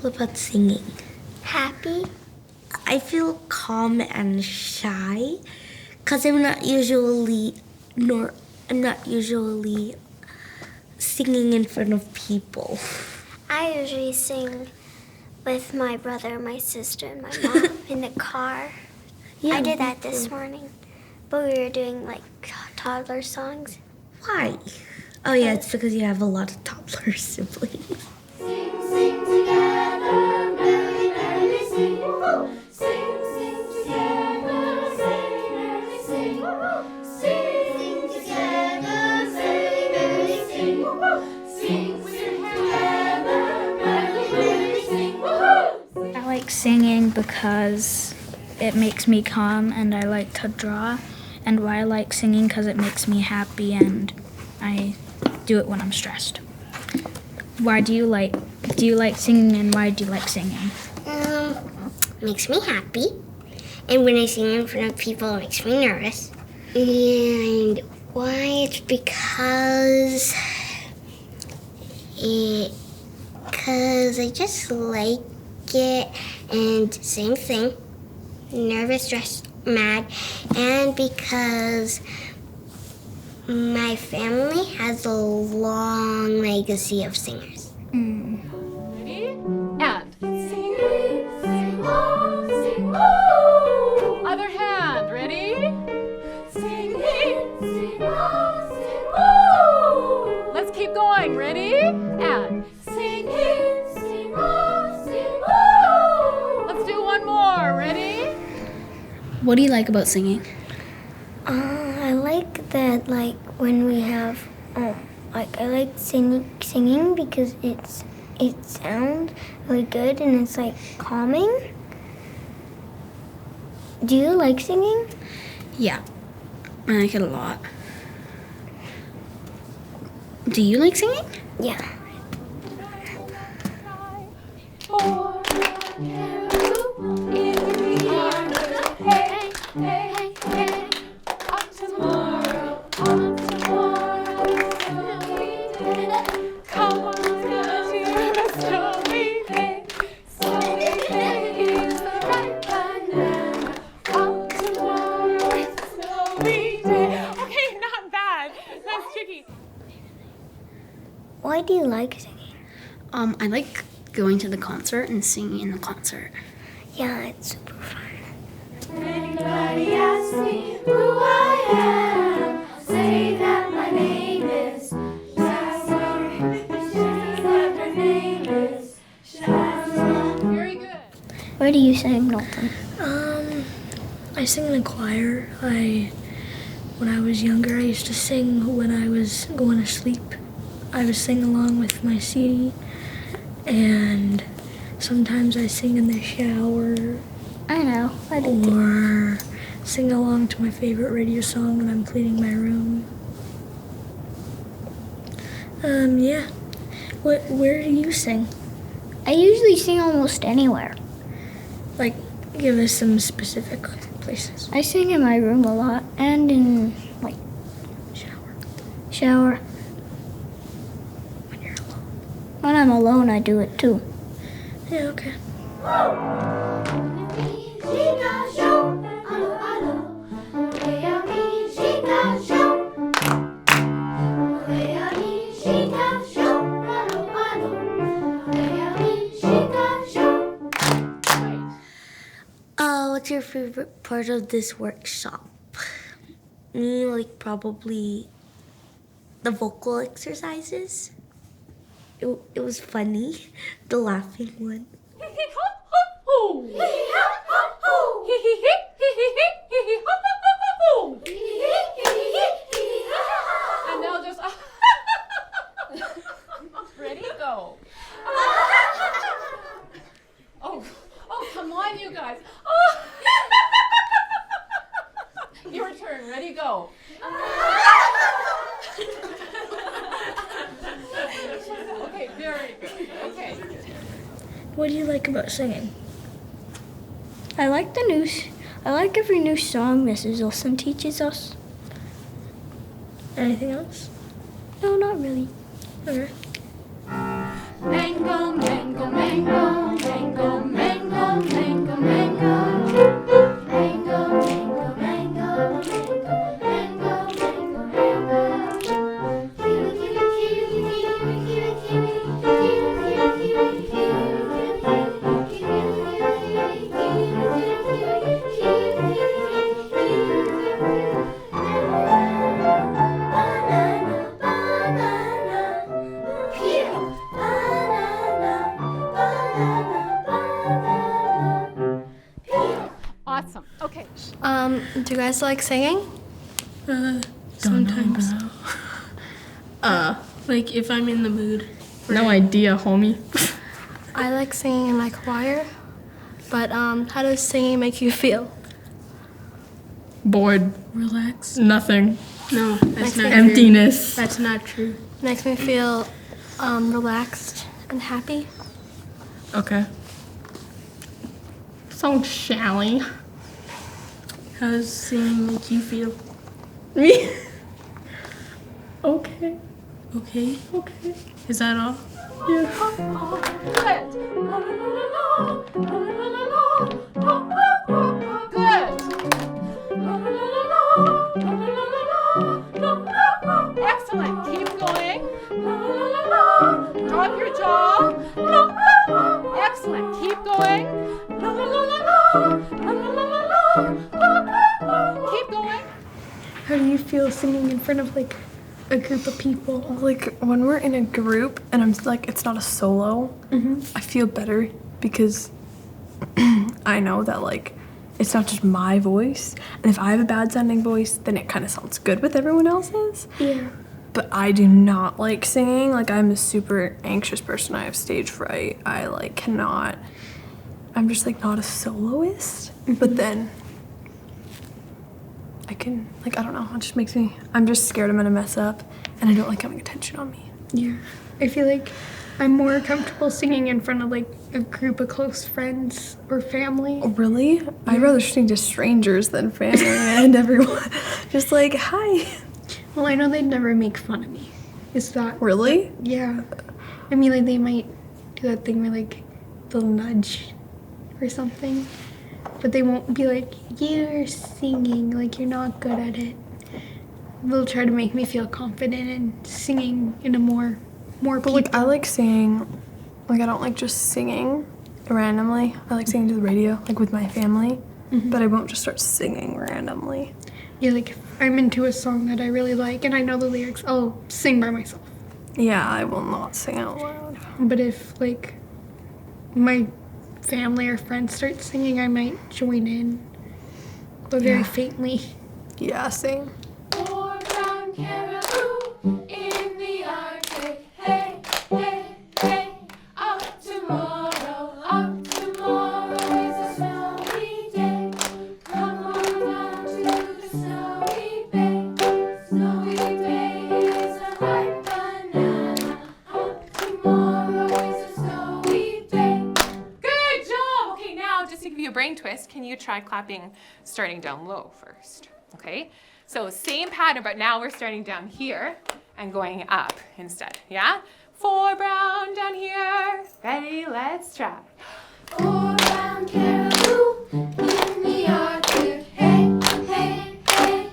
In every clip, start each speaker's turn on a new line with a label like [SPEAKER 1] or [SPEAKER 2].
[SPEAKER 1] feel about singing?
[SPEAKER 2] Happy.
[SPEAKER 1] I feel calm and shy because I'm not usually singing in front of people.
[SPEAKER 2] I usually sing with my brother, my sister, and my mom in the car.
[SPEAKER 1] Yeah,
[SPEAKER 2] I did that this morning, but we were doing like toddler songs.
[SPEAKER 1] Why? Oh yeah, it's because you have a lot of toddler siblings.
[SPEAKER 3] Sing, sing together, merrily, merrily sing. Sing, sing together, merrily sing. Sing together, merrily, merrily sing. Sing together, merrily, merrily sing.
[SPEAKER 4] I like singing because it makes me calm, and I like to draw. And why I like singing because it makes me happy, and I do it when I'm stressed. Why do you like singing, and why do you like singing?
[SPEAKER 2] Makes me happy. And when I sing in front of people, it makes me nervous. And why? It's because I just like it. And same thing, nervous, stressed, mad. And because my family has a long legacy of singers.
[SPEAKER 3] Ready? And sing, sing, oh, sing, oh. Other hand, ready? Sing, sing, oh, sing, oh. Let's keep going, ready? And sing, sing, oh, sing, oh. Let's do one more, ready?
[SPEAKER 4] What do you like about singing?
[SPEAKER 2] I like that, like, when we have, I like singing because it sounds really good and it's, like, calming. Do you like singing?
[SPEAKER 4] Yeah, I like it a lot. Do you like singing?
[SPEAKER 2] Yeah.
[SPEAKER 3] For caribou in the yard. Hey, hey, hey. On tomorrow, snowy day. Come on to the snowy day. Snowy day is the right banana. On tomorrow, snowy day. Okay, not bad. That's tricky.
[SPEAKER 2] Why do you like singing?
[SPEAKER 4] I like going to the concert and singing in the concert.
[SPEAKER 2] Yeah, it's super fun.
[SPEAKER 3] Anybody ask me who I am, I'll say that my name is Shazam. That her name is Shazam. Very good.
[SPEAKER 2] Where do you sing, Knowlton?
[SPEAKER 5] I sing in a choir. When I was younger, I used to sing when I was going to sleep. I would sing along with my CD, and sometimes I sing in the shower.
[SPEAKER 2] I know, I do too.
[SPEAKER 5] Or sing along to my favorite radio song when I'm cleaning my room. Yeah. Where do you sing?
[SPEAKER 2] I usually sing almost anywhere.
[SPEAKER 5] Like, give us some specific places.
[SPEAKER 2] I sing in my room a lot and in, like, shower.
[SPEAKER 5] When you're alone.
[SPEAKER 2] When I'm alone, I do it too.
[SPEAKER 5] Yeah, okay.
[SPEAKER 1] What's your favorite part of this workshop? Me, like, probably the vocal exercises. It was funny, the laughing one.
[SPEAKER 3] And now just ready, go. Oh, come on, you guys. Your turn, ready, go. Okay, very good. Okay.
[SPEAKER 5] What do you like about singing?
[SPEAKER 2] I like every new song Mrs. Olson teaches us.
[SPEAKER 5] Anything else?
[SPEAKER 2] No, not really.
[SPEAKER 5] Okay.
[SPEAKER 3] Mango, mango, mango. Do you guys like singing?
[SPEAKER 5] Sometimes. Like if I'm in the mood.
[SPEAKER 6] No idea, homie.
[SPEAKER 3] I like singing in my choir, but how does singing make you feel?
[SPEAKER 6] Bored.
[SPEAKER 5] Relax.
[SPEAKER 6] Nothing.
[SPEAKER 5] No, that's not true.
[SPEAKER 6] Emptiness.
[SPEAKER 5] That's not true.
[SPEAKER 3] Makes me feel relaxed and happy.
[SPEAKER 6] Okay. So shally.
[SPEAKER 5] How does singing make you feel?
[SPEAKER 6] Me? Okay.
[SPEAKER 5] Okay.
[SPEAKER 6] Okay.
[SPEAKER 5] Is that all?
[SPEAKER 7] Excellent. Keep going. Drop your jaw. Excellent. Keep going. Keep going.
[SPEAKER 8] How do you feel singing in front of like a group of people?
[SPEAKER 9] Like when we're in a group and I'm like, it's not a solo, I feel better because I know that like it's not just my voice. And if I have a bad sounding voice, then it kind of sounds good with everyone else's.
[SPEAKER 8] Yeah.
[SPEAKER 9] But I do not like singing. Like I'm a super anxious person. I have stage fright. I like cannot. I'm just like not a soloist. But then I can like I don't know. It just makes me. I'm just scared I'm gonna mess up, and I don't like having attention on me.
[SPEAKER 8] Yeah. I feel like I'm more comfortable singing in front of like a group of close friends or family.
[SPEAKER 9] Oh, really? I'd rather sing to strangers than family and everyone. Just like hi.
[SPEAKER 8] Well, I know they'd never make fun of me. Is that
[SPEAKER 9] Really?
[SPEAKER 8] Yeah. I mean, like they might do that thing where like they'll nudge or something, but they won't be like, you're singing, like you're not good at it. They'll try to make me feel confident in singing in a more
[SPEAKER 9] But like I like singing, like I don't like just singing randomly. I like singing to the radio, like with my family, but I won't just start singing randomly.
[SPEAKER 8] Yeah, like if I'm into a song that I really like and I know the lyrics, I'll sing by myself.
[SPEAKER 9] Yeah, I will not sing out loud.
[SPEAKER 8] But if like my family or friends start singing, I might join in, but very faintly.
[SPEAKER 9] Yeah, same.
[SPEAKER 3] Four brown caribou in the Arctic. Hey, hey, hey. Up tomorrow is a snowy day. Come on down to the snowy bay. Snowy bay is a ripe banana. Up tomorrow is a snowy day.
[SPEAKER 7] Good job. Okay, now just to give you a brain twist, can you try clapping starting down low first? Okay, so same pattern, but now we're starting down here and going up instead, yeah? 4 brown down here. Ready? Let's try.
[SPEAKER 3] 4 brown caribou in the Arctic. Hey, hey, hey.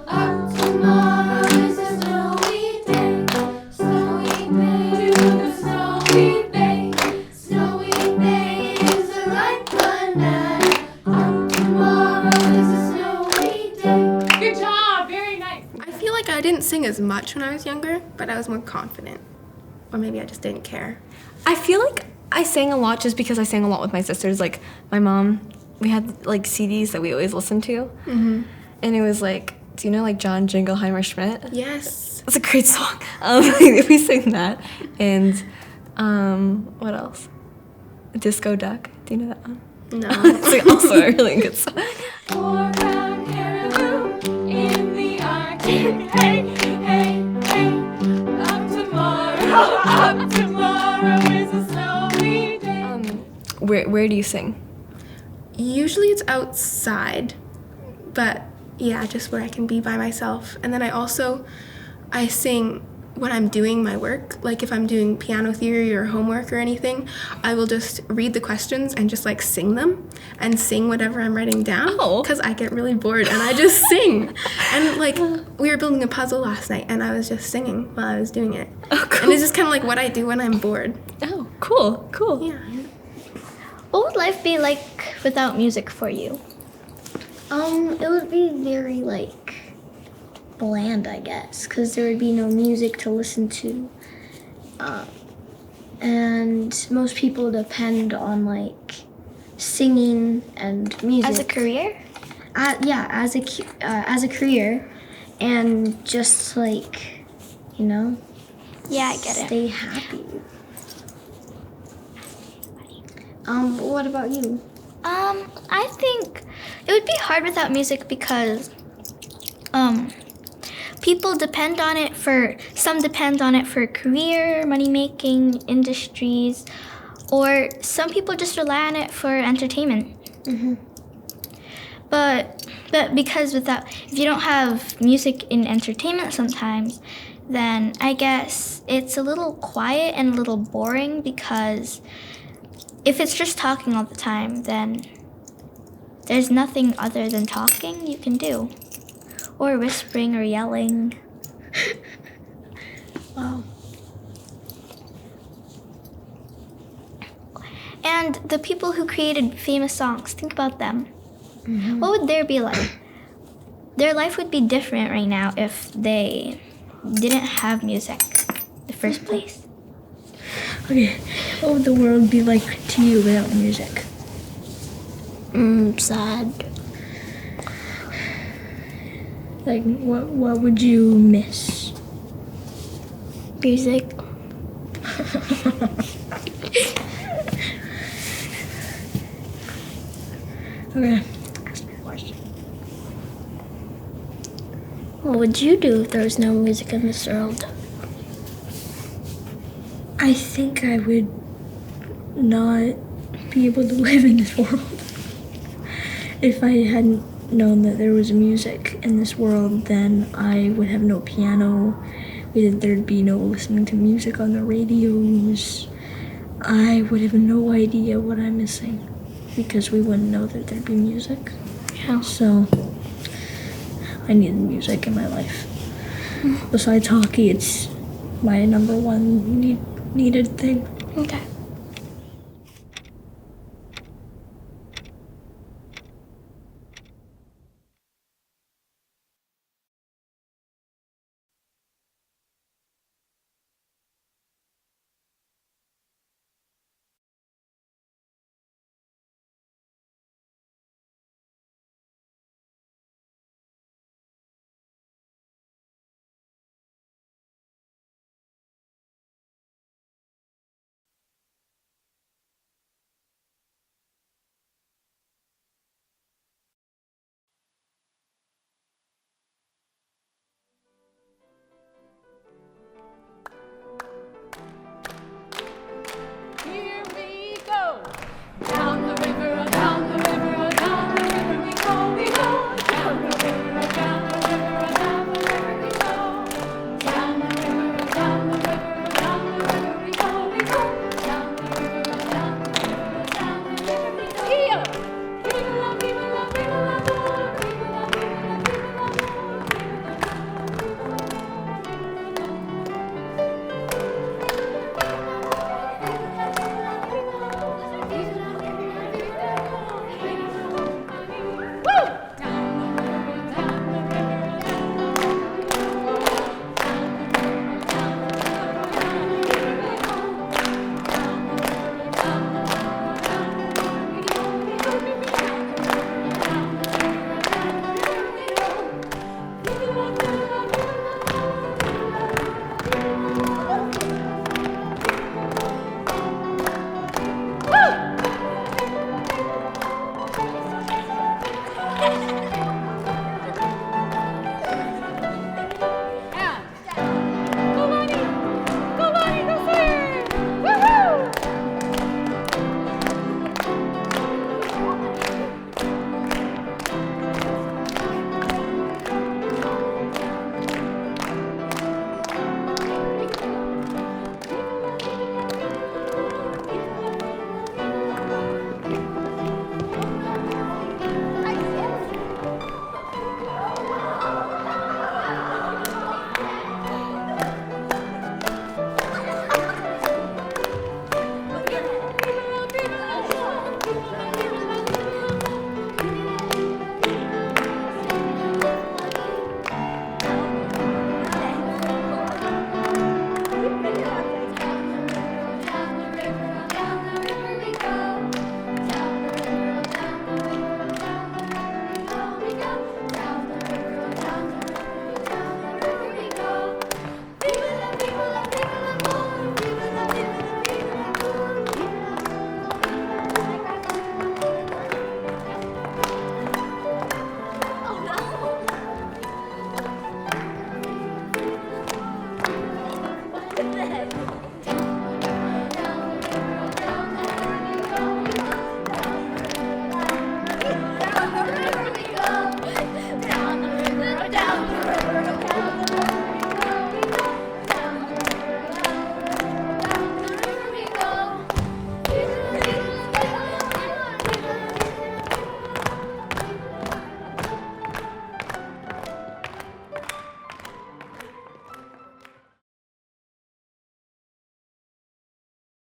[SPEAKER 3] Up tomorrow is a snowy day. Snowy bay to the snowy bay. Snowy bay is a ripe banana. Up tomorrow is a snowy day.
[SPEAKER 7] Good job. Very nice.
[SPEAKER 10] I feel like I didn't sing as much when I was younger, but I was more confident. Or maybe I just didn't care.
[SPEAKER 11] I feel like I sang a lot just because I sang a lot with my sisters. Like my mom, we had like CDs that we always listened to. And it was like, do you know like John Jingleheimer Schmidt?
[SPEAKER 10] Yes.
[SPEAKER 11] That's a great song. We sang that. And what else? Disco Duck. Do you know that one?
[SPEAKER 10] No.
[SPEAKER 11] It's like also a really good song.
[SPEAKER 3] 4 brown caribou in the Arctic. Hey, hey, hey. Up tomorrow is a snowy day.
[SPEAKER 11] Where do you sing?
[SPEAKER 10] Usually it's outside, but yeah, just where I can be by myself. And then I sing when I'm doing my work. Like if I'm doing piano theory or homework or anything, I will just read the questions and just like sing them and sing whatever I'm writing down.
[SPEAKER 11] Oh.
[SPEAKER 10] Because I get really bored and I just sing. And like we were building a puzzle last night and I was just singing while I was doing it.
[SPEAKER 11] Oh, cool.
[SPEAKER 10] And it's just kind of like what I do when I'm bored.
[SPEAKER 11] Oh, cool.
[SPEAKER 10] Yeah.
[SPEAKER 2] What would life be like without music for you? It would be very like bland, I guess, because there would be no music to listen to. And most people depend on like
[SPEAKER 12] singing and music.
[SPEAKER 2] As a career?
[SPEAKER 12] Yeah, as a career, and just like, you know,
[SPEAKER 2] Yeah, I get it.
[SPEAKER 12] stay happy. What about you?
[SPEAKER 2] I think it would be hard without music because people depend on it some depend on it for career, money making, industries, or some people just rely on it for entertainment. But because if you don't have music in entertainment sometimes, then I guess it's a little quiet and a little boring, because if it's just talking all the time, then there's nothing other than talking you can do. Or whispering or yelling.
[SPEAKER 12] Wow.
[SPEAKER 2] And the people who created famous songs, think about them. What would their be like? Their life would be different right now if they didn't have music in the first place.
[SPEAKER 5] Okay, what would the world be like to you without music?
[SPEAKER 12] Sad.
[SPEAKER 5] Like, what would you miss?
[SPEAKER 12] Music.
[SPEAKER 5] Okay, ask me a question.
[SPEAKER 12] What would you do if there was no music in this world?
[SPEAKER 5] I think I would not be able to live in this world if I hadn't known that there was music in this world. Then I would have no piano. There'd be no listening to music on the radios. I would have no idea what I'm missing because we wouldn't know that there'd be music.
[SPEAKER 12] Yeah.
[SPEAKER 5] So I need music in my life. Besides hockey, it's my number one needed thing.
[SPEAKER 2] Okay.